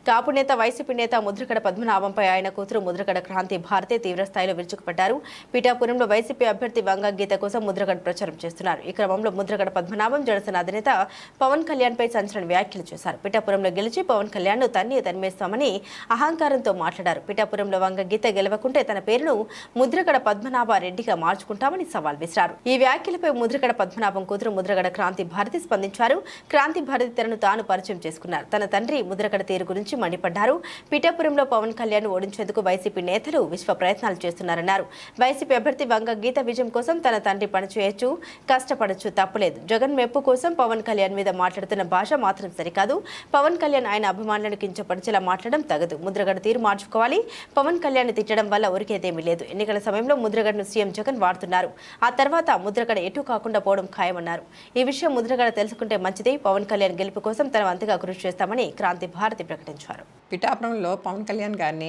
కాపు నేత వైసీపీ నేత ముద్రగడ పద్మనాభంపై ఆయన కూతురు ముద్రగడ క్రాంతి భారతి తీవ్రస్థాయిలో విరుచుకుపడ్డారు. పిఠాపురంలో వైసీపీ అభ్యర్థి వంగ గీత కోసం ముద్రగడ ప్రచారం చేస్తున్నారు. ఈ క్రమంలో ముద్రగడ పద్మనాభం జనసేన అధినేత పవన్ కళ్యాణ్ పై సంచలన వ్యాఖ్యలు చేశారు. పిఠాపురంలో గెలిచి పవన్ కళ్యాణ్ ను తరిమేస్తామని అహంకారంతో మాట్లాడారు. పిఠాపురంలో వంగ గీత గెలవకుంటే తన పేరును ముద్రగడ పద్మనాభరెడ్డిగా మార్చుకుంటామని సవాల్ విసిరారు. ఈ వ్యాఖ్యలపై ముద్రగడ పద్మనాభం కూతురు ముద్రగడ క్రాంతి భారతి స్పందించారు. క్రాంతి భారతి తనను తాను పరిచయం చేసుకున్నారు. తన తండ్రి ముద్రగడ తీరు గురించి మండిపడ్డారు. పిఠాపురంలో పవన్ కళ్యాణ్ ఓడించేందుకు వైసీపీ నేతలు విశ్వ ప్రయత్నాలు చేస్తున్నారన్నారు. వైసీపీ అభ్యర్థి వంగ గీత విజయం కోసం తన తండ్రి పనిచేయొచ్చు, కష్టపడొచ్చు, తప్పులేదు. జగన్ మెప్పు కోసం పవన్ కళ్యాణ్ మీద మాట్లాడుతున్న భాష మాత్రం సరికాదు. పవన్ కళ్యాణ్ ఆయన అభిమానులను కించపరిచేలా మాట్లాడడం తగదు. ముద్రగడ తీరు మార్చుకోవాలి. పవన్ కళ్యాణ్ తిట్టడం వల్ల ఉరికేదేమీ లేదు. ఎన్నికల సమయంలో ముద్రగడను సీఎం జగన్ వాడుతున్నారు. ఆ తర్వాత ముద్రగడ ఎటు కాకుండా పోవడం ఖాయమన్నారు. ఈ విషయం ముద్రగడ తెలుసుకుంటే మంచిది. పవన్ కళ్యాణ్ గెలుపు కోసం తన వంతుగా కృషి చేస్తామని క్రాంతి భారతి ప్రకటించారు. పిఠాపురంలో పవన్ కళ్యాణ్ గారిని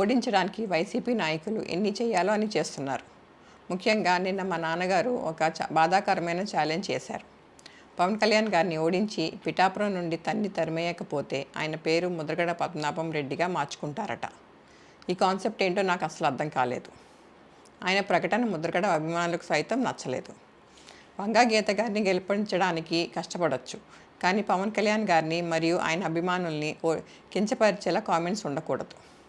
ఓడించడానికి వైసీపీ నాయకులు ఎన్ని చేయాలో అని చేస్తున్నారు. ముఖ్యంగా నిన్న మా నాన్నగారు ఒక బాధాకరమైన ఛాలెంజ్ చేశారు. పవన్ కళ్యాణ్ గారిని ఓడించి పిఠాపురం నుండి తరిమేయకపోతే ఆయన పేరు ముద్రగడ పద్మనాభం రెడ్డిగా మార్చుకుంటారట. ఈ కాన్సెప్ట్ ఏంటో నాకు అసలు అర్థం కాలేదు. ఆయన ప్రకటన ముద్రగడ అభిమానులకు సైతం నచ్చలేదు. వంగా గీత గారిని గెలిపించడానికి కష్టపడవచ్చు, కానీ పవన్ కళ్యాణ్ గారిని మరియు ఆయన అభిమానుల్ని కించపరిచేలా కామెంట్స్ ఉండకూడదు.